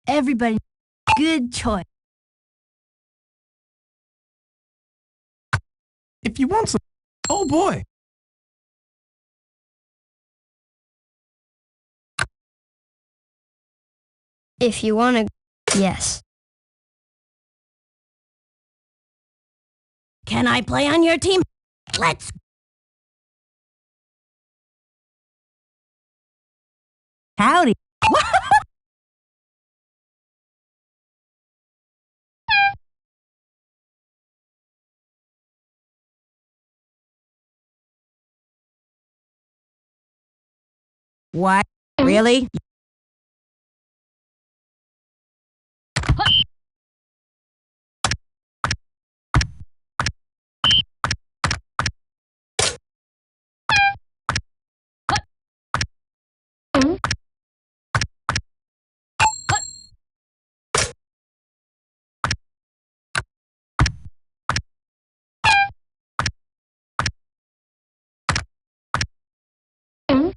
Everybody, good choice. If you want some... Oh, boy. If you want to, yes. Can I play on your team? Let's. Howdy. What? Really?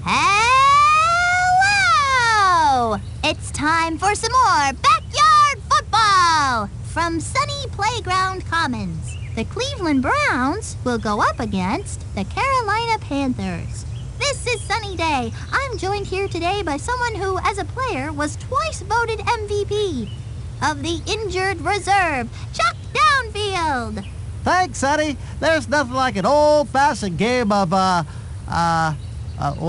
Hello! It's time for some more backyard football from Sunny Playground Commons. The Cleveland Browns will go up against the Carolina Panthers. This is Sunny Day. I'm joined here today by someone who, as a player, was twice voted MVP of the injured reserve, Chuck Downfield. Thanks, Sonny. There's nothing like an old-fashioned game of, what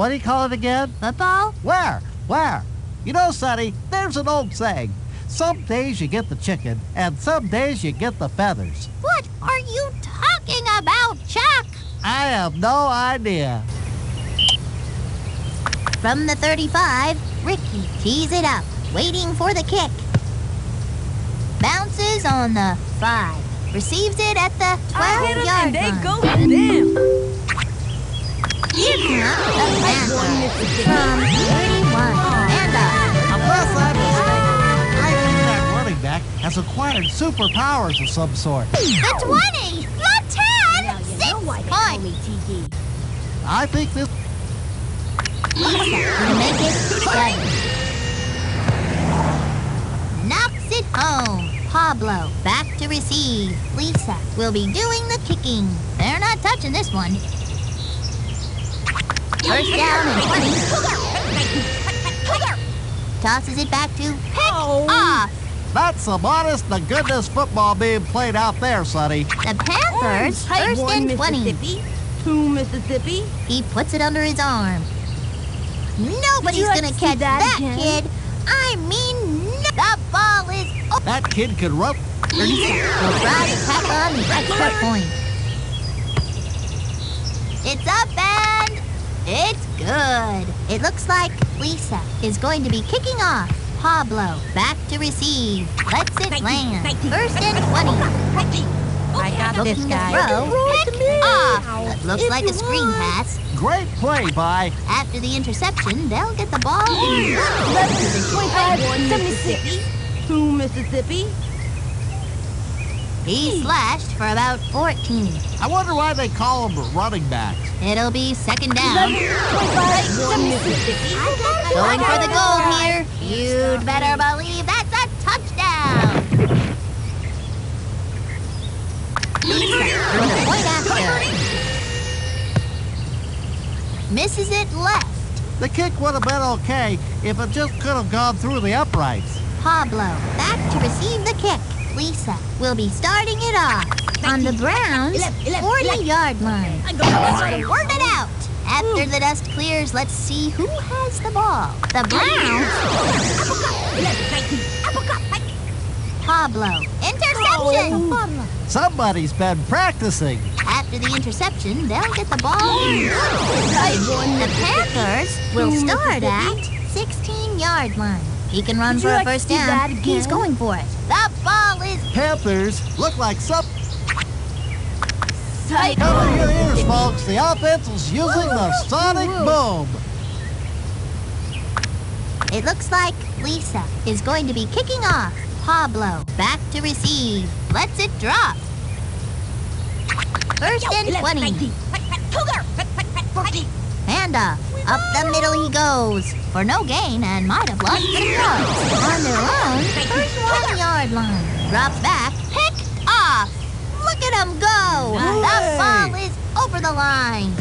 do you call it again? Football? Where? You know, Sonny, there's an old saying. Some days you get the chicken, and some days you get the feathers. What are you talking about, Chuck? I have no idea. From the 35, Ricky tees it up, waiting for the kick. Bounces on the 5. Receives it at the 12-yard line. Go for them. Here comes the Panthers from 31. And Unless I'm mistaken, I think that running back has acquired superpowers of some sort. the 20, the 10, 6 points. I think this... Lisa will make it 7. Knocks it home. Pablo back to receive. Lisa will be doing the kicking. They're not touching this one. First down and 20. Tosses it back to pick off. That's some honest-to-goodness football being played out there, Sonny. The Panthers, first and 20. 2 Mississippi. He puts it under his arm. Nobody's like gonna to see catch that that again? kid. I mean, the ball is over. That kid could run... Lisa will try to tack on the extra point. It's up and it's good. It looks like Lisa is going to be kicking off. Pablo back to receive. Lets it land. First and 20. I got this Looking to guy. throw. Pick off. That looks like a screen pass. Great play by... After the interception, they'll get the ball in Mississippi. 2 Mississippi. He slashed for about 14. I wonder why they call them running backs. It'll be second down. 1 Mississippi. Going for the goal here. You'd better believe that's a touchdown. Lisa with a point after. Misses it left. The kick would have been okay if it just could have gone through the uprights. Pablo back to receive the kick. Lisa will be starting it off on the Browns' 40-yard line. Work it out. After the dust clears, let's see who has the ball. The Browns. Pablo. Interception. Somebody's been practicing. After the interception, they'll get the ball in. The Panthers will start at 16-yard line. He can run for a first down. He's going for it. The ball is... Panthers look like some... Cover your ears, folks. The offense is using the sonic boom. It looks like Lisa is going to be kicking off. Pablo back to receive. Lets it drop. First and 20. handoff. Up the middle he goes. For no gain and might have lost some yards. On their own, first 1-yard line. Drops back, picked off. Look at him go. The ball is over the line.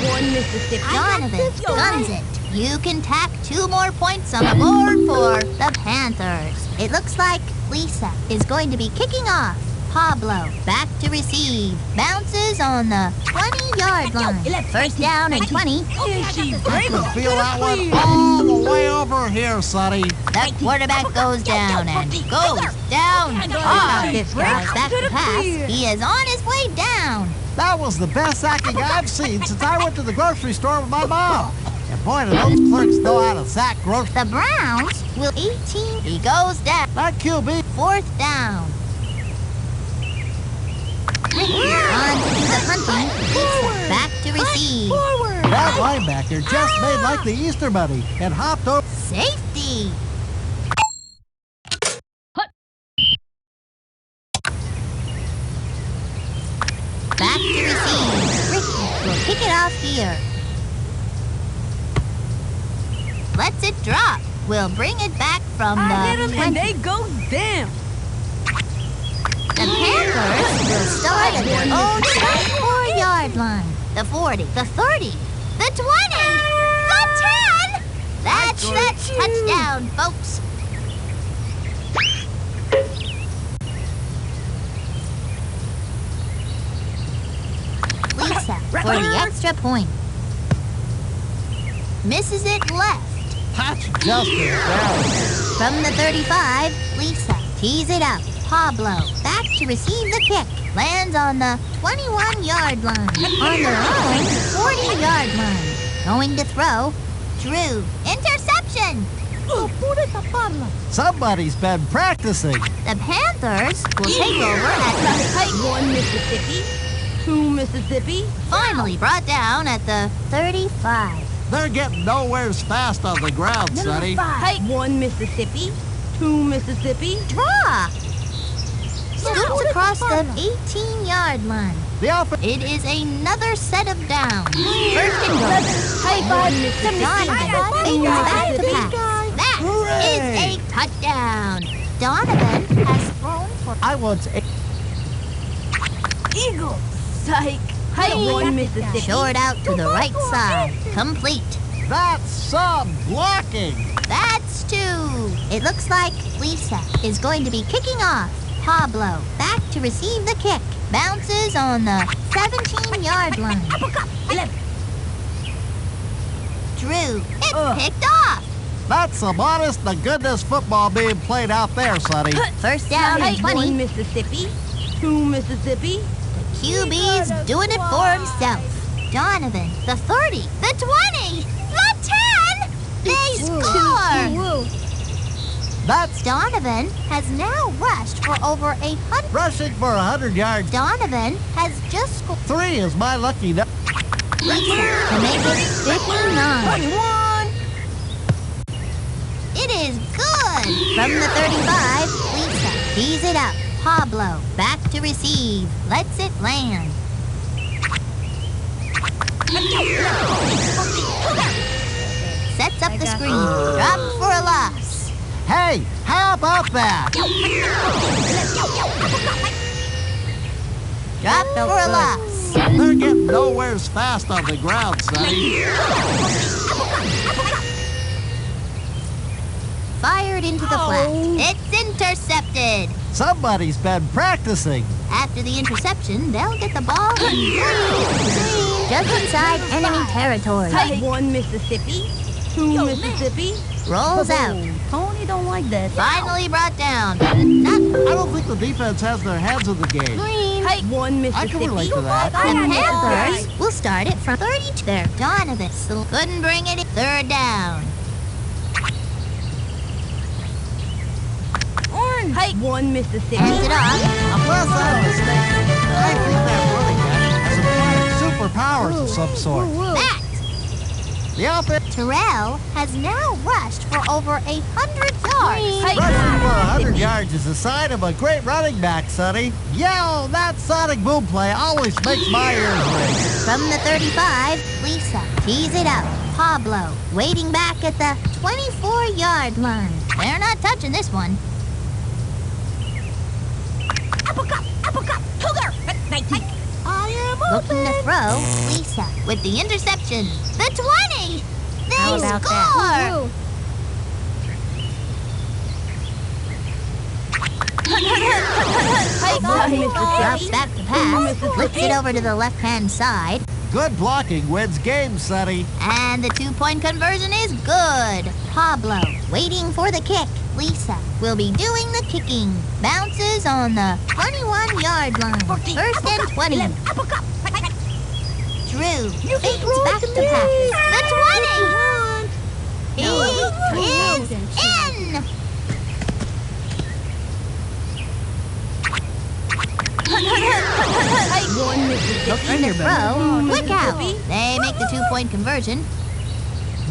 One Mississippi. Jonathan guns it. You can tack 2 more points on the board for the Panthers. It looks like Lisa is going to be kicking off. Pablo back to receive. Bounces on the 20-yard line. First down and 20. I can feel that one all the way over here, Sonny. The quarterback goes down and goes down hard. This guy's back to pass. He is on his way down. That was the best sacking I've seen since I went to the grocery store with my mom. And boy, do those clerks know how to sack groceries. The Browns will 18. He goes down. That QB. 4th down. On to do the hunting. Lisa back to receive. That linebacker just made like the Easter Bunny and hopped over. Safety. Back to receive. Ricky will kick it off here. Lets it drop. We'll bring it back from the 20. And they go down. The Panthers will start at their own 24-yard line. The 40, the 30, the 20, the 10! That's touchdown, folks. Lisa for the extra point. Misses it left. That's just embarrassing. From the 35, Lisa tees it up. Pablo back to receive the kick. Lands on the 21-yard line. On their own 40-yard line. Going to throw. Drew. Interception. Somebody's been practicing. The Panthers will take over at One Mississippi. 2 Mississippi. finally brought down at the 35. They're getting nowheres fast on the ground, Sonny. 1 Mississippi. 2 Mississippi. Draw. Scoots across the 18-yard line. The offense. It is another set of downs. First and goal. Donovan fingers back the pass. That is a touchdown. Donovan has thrown for I want a Eagle. Psych. 1 Mississippi. short out to the right side. Complete. That's some blocking. That's 2. It looks like Lisa is going to be kicking off. Pablo back to receive the kick. Bounces on the 17-yard line. Drew, it's picked off. That's some honest to goodness football being played out there, Sonny. First down and 1 20. Mississippi. 2 Mississippi. QB's doing it for himself. Donovan, the 30, the 20, the 10. They score. That's Donovan has now rushed for over 100. rushing for 100 yards. Donovan has just scored 3 is my lucky number. to make it 59. 21. It is good. From the 35, Lisa tees it up. Pablo back to receive. Lets it land. Sets up the screen. Drops for a loss. Hey, how about that? Dropped for a loss. They're getting nowheres fast on the ground, Sonny. Fired into the flat. It's intercepted. Somebody's been practicing. After the interception, they'll get the ball and just inside enemy territory. 1 Mississippi. 2 Mississippi. Rolls out. Tony don't like that. Finally brought down. I don't think the defense has their hands in the game. Green. 1 I Mississippi. can relate to that. The Panthers will start it from 32 there. Donovan couldn't bring it in. Third down. Orange. 1 Mississippi. Hands it off. Unless I'm mistaken, I think that running back has acquired superpowers of some sort. Back. The offense Terrell has now rushed for over 100 yards. rushing for 100 yards is a sign of a great running back, Sonny. Yo, that sonic boom play always makes my ears ring. From the 35, Lisa tees it up. Pablo waiting back at the 24-yard line. They're not touching this one. Uppercut, cougar. 19. I am Looking to throw, Lisa with the interception. The 20! They How about score! Drops back to pass, flips it over to the left-hand side, Good blocking wins games, Sonny. and the two-point conversion is good. Pablo waiting for the kick. Lisa will be doing the kicking. Bounces on the 21-yard line. First and 20. Drew fakes back to pass. The 20! He is in! One Mississippi. Looking to throw, quick out. They make the two-point conversion.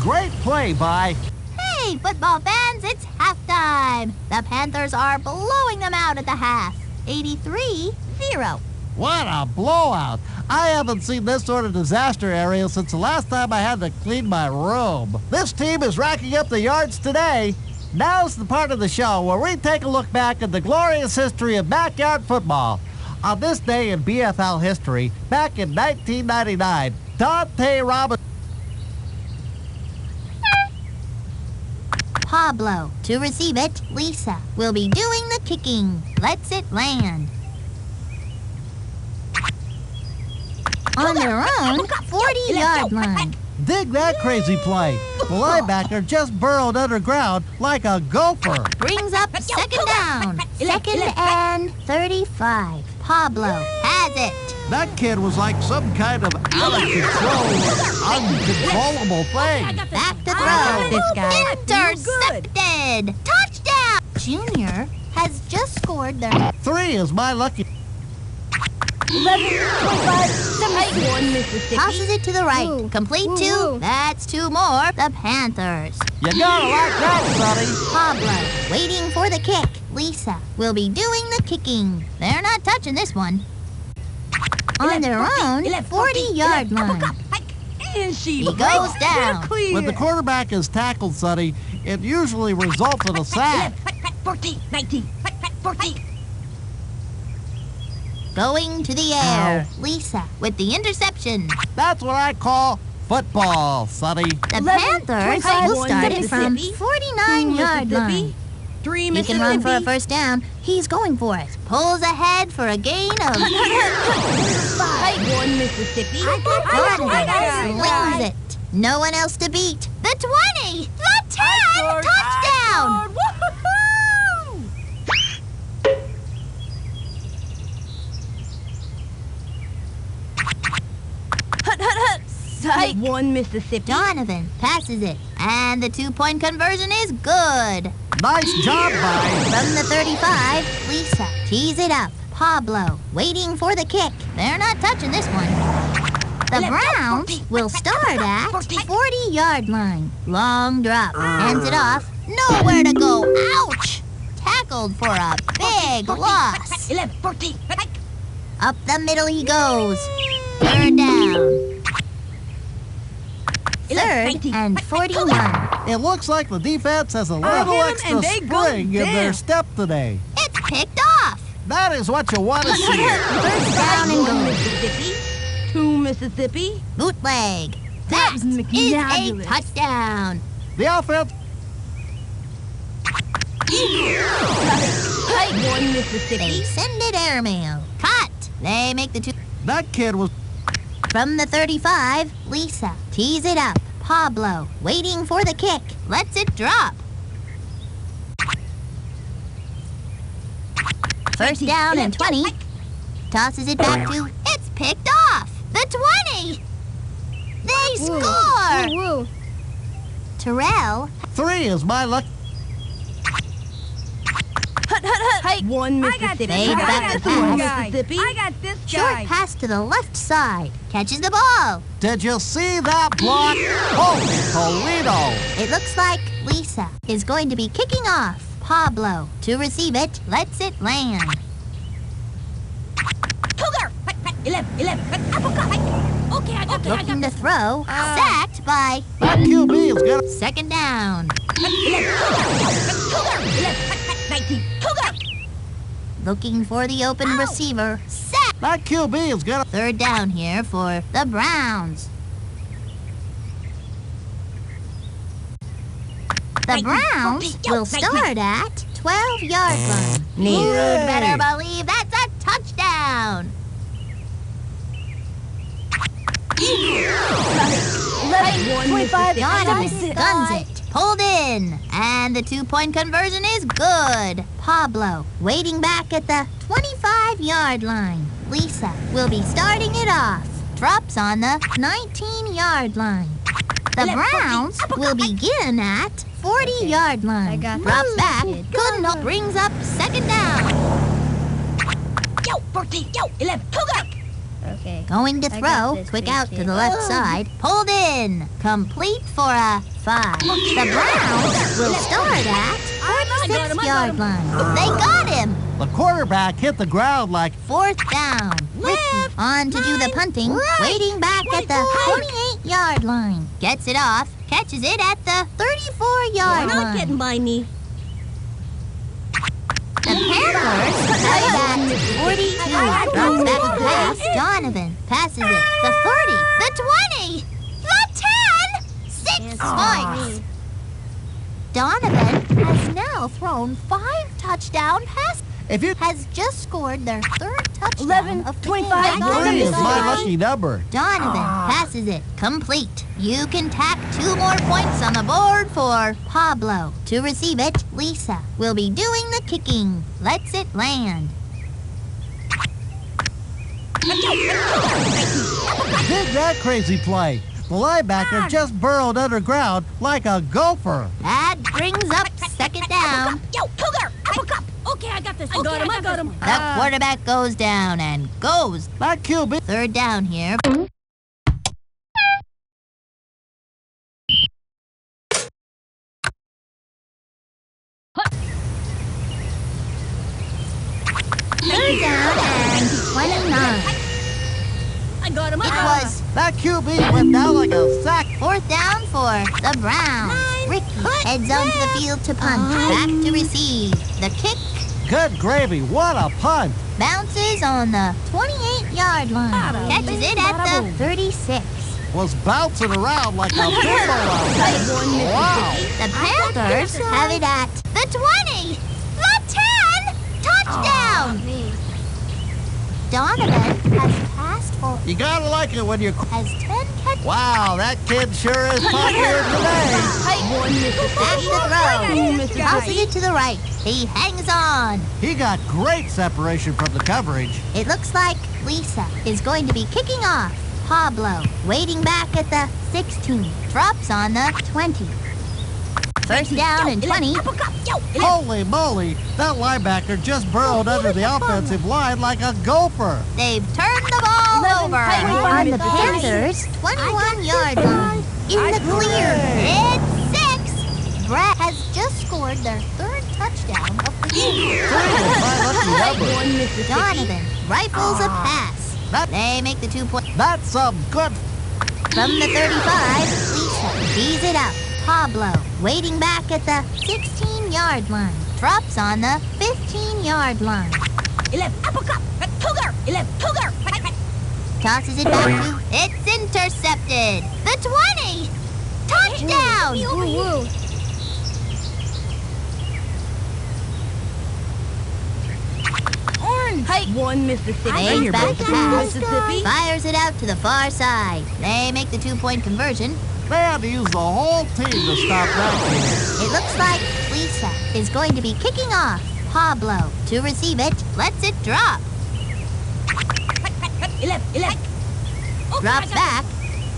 Great play by... Hey, football fans, it's halftime. The Panthers are blowing them out at the half. 83-0. What a blowout. I haven't seen this sort of disaster, Ariel, since the last time I had to clean my room. This team is racking up the yards today. Now's the part of the show where we take a look back at the glorious history of backyard football. On this day in BFL history, back in 1999, Dante Robinson... Pablo to receive it. Lisa will be doing the kicking. Lets it land. On their own 40-yard line. Dig that crazy play. The linebacker just burrowed underground like a gopher. Brings up second down. Second and 35. Pablo has it. That kid was like some kind of out-of-control, uncontrollable thing. Back to got throw. this guy. Intercepted. Touchdown. Junior has just scored their 3 is my lucky... 11, 25, 7, 1 Mississippi. tosses it to the right. Woo. Complete Woo, two. woo. That's two more. The Panthers. You gotta like that, Sonny. Pablo waiting for the kick. Lisa will be doing the kicking. They're not touching this one. On their own 40-yard line. And she He goes down. When the quarterback is tackled, Sonny, it usually results in a sack. 14, 19, 14. Going to the air. Lisa with the interception. That's what I call football, Sonny. The 11, Panthers 25, will start it from Mississippi. 49-yard line. 3 He Mississippi. can run for a first down. He's going for it. Pulls ahead for a gain of 1 Mississippi. slings it. No one else to beat. The 20. The 10. Touchdown. Sight. 1 Mississippi. Donovan passes it. And the two-point conversion is good. Nice job, by... From the 35, Lisa tees it up. Pablo waiting for the kick. They're not touching this one. The Browns will start at 40-yard line. Long drop. Hands it off. Nowhere to go. Ouch! Tackled for a big loss. 11, 14. Up the middle he goes. Third down. Third and 41. It looks like the defense has a hit little 'em extra and they go spring in their down. step today. It's picked off. That is what you want to see. First down and 1 goal. Mississippi. 2 Mississippi. Bootleg. That was is a McNabulous. touchdown. The offense... Sight. 1 They Mississippi. send it airmail. Cut. They make the two. That kid was... From the 35, Lisa tees it up. Pablo waiting for the kick. Lets it drop. First down and 20. Tosses it back to. It's picked off. The 20. They score. Terrell 3 is my luck... hut. One Mississippi. Fade back to One pass. Mississippi. I got this Short guy. pass to the left side. Catches the ball. Did you see that block? Holy Toledo! It looks like Lisa is going to be kicking off. Pablo, to receive it, lets it land. Cougar. 11. Okay, I got this. Looking to throw. Sacked by That QB is gonna... second down. Cougar. 19. Cougar. Looking for the open receiver. Sacked. That QB is gonna... Third down here for the Browns. The Browns will start at 12-yard line. You'd better believe that's a touchdown. 25. Donovan guns it. Pulled in. And the 2-point conversion is good. Pablo waiting back at the 25-yard line. Lisa will be starting it off. Drops on the 19-yard line. The Browns will begin at 40-yard line. Drops back. Couldn't hold. Brings up second down. Yo, 14. Yo, 11. Cougar. Okay. Going to throw. Quick out to the left side. Pulled in. Complete for a 5. The Browns will start at 46-yard line. They got him. The quarterback hit the ground like... Fourth down. Ricky on to do the punting. Waiting back at the 28-yard line. Gets it off. Catches it at the 34-yard Not line. getting by me. The Panthers have it at 42. Drops back to pass. Donovan passes it. The 30. The 20. The 10. 6 points. Donovan has now thrown 5 touchdown passes. If you... Has just scored their third touchdown 11, of the 25, game. 3 is my lucky number. Donovan passes it. Complete. You can tack 2 more points on the board for Pablo. To receive it, Lisa will be doing the kicking. Lets it land. Dig that crazy play. The linebacker just burrowed underground like a gopher. That brings up second down. Yo, Cougar. Uppercut. Okay, I got this. I got him. The quarterback goes down and goes. That QB... Third down here. Third down and 29. I got him. It was That QB went down like a sack. fourth down for the Browns. Ricky heads onto the field to punt. Back to receive. The kick Good gravy, what a punt. bounces on the 28-yard line. Catches it at the 36. Was bouncing around like a pinball out there. Wow. The Panthers have it at the 20. The 10. Touchdown. Donovan has passed for... You gotta like it when you're... Has 10 catches. Wow, that kid sure is popular today. Back to throw. Tosses it to the right. He hangs on. He got great separation from the coverage. It looks like Lisa is going to be kicking off. Pablo waiting back at the 16. Drops on the 20. First down and 20. Holy moly, that linebacker just burrowed under the offensive line like a gopher. They've turned the ball over on the Panthers' 21-yard line. In the clear. It's 6. Brad has just scored their third touchdown of the game. Donovan rifles a pass. They make the 2-point. That's some good... From the 35, Lisa tees it up. Pablo waiting back at the 16-yard line. Drops on the 15-yard line. 11. Uppercut. Cougar. 11. Cougar. Tosses it back to... It's intercepted. The 20. Touchdown. Orange. One Mississippi. Fades back to pass. Mississippi. Fires it out to the far side. They make the 2-point conversion. They had to use the whole team to stop that kid. It looks like Lisa is going to be kicking off. Pablo to receive it. Lets it drop. 11. Drops back.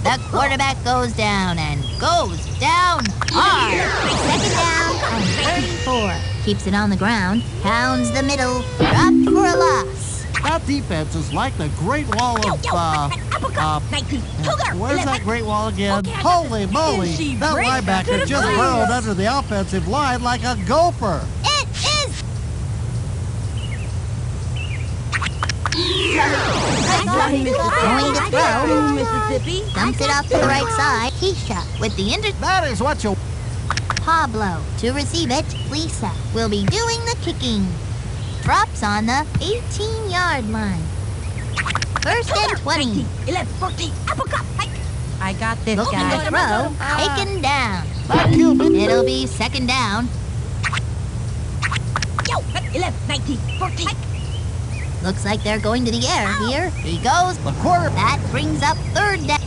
The quarterback goes down and goes down hard. Second down and 34. Keeps it on the ground. Pounds the middle. Dropped for a loss. That defense is like the Great Wall Yo, of, yo, uppercut. 19. Cougar. where's that 11. Great Wall again? Okay, I got Holy this. moly! Is she That great? linebacker Good just play. burrowed under the offensive line like a gopher. It is Going to throw. Mississippi. Dumps it off to the right side. Keisha with the That is what you... Pablo. To receive it, Lisa will be doing the kicking. Drops on the 18-yard line. First and 20. 11, 14. Uppercut. I got this, Looking guy. to throw. Taken down. That QB... It'll be second down. Yo, 11, 19, 14. Looks like they're going to the air here. He goes. The quarter... That brings up third down.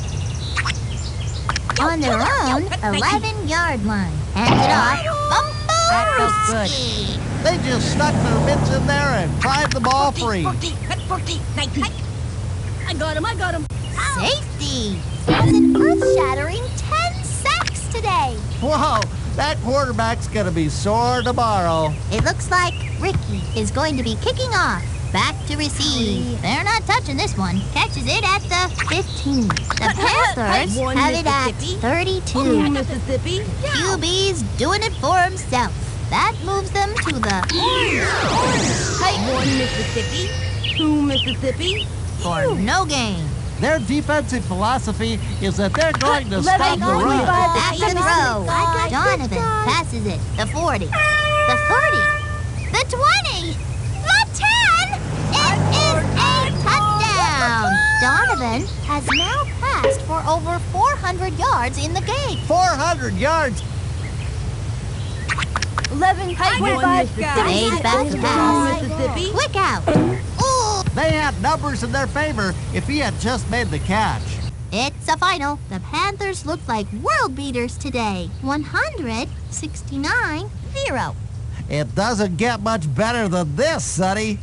On their own 11-yard line. Hands it off. That felt good. Bumblewski. They just stuck their mitts in there and pried the ball 14, free. 14, 19. I got him. Safety. Has an earth-shattering 10 sacks today. Whoa, that quarterback's gonna be sore tomorrow. It looks like Ricky is going to be kicking off. Back to receive. They're not touching this one. Catches it at the 15. The Panthers One have it at Mississippi. 32. Mississippi. QB's doing it for himself. That moves them to the One Mississippi. 2 Mississippi. for no gain. Their defensive philosophy is that they're going to stop the run. Back to throw. Donovan passes it. The 40. The 30. The 20. The 10. It is a touchdown. Donovan has now passed for over 400 yards in the game. 400 yards. 11, Fade back to pass. Mississippi. Quick out. Ooh. They had numbers in their favor if he had just made the catch. It's a final. The Panthers look like world beaters today. 169-0. It doesn't get much better than this, Sonny.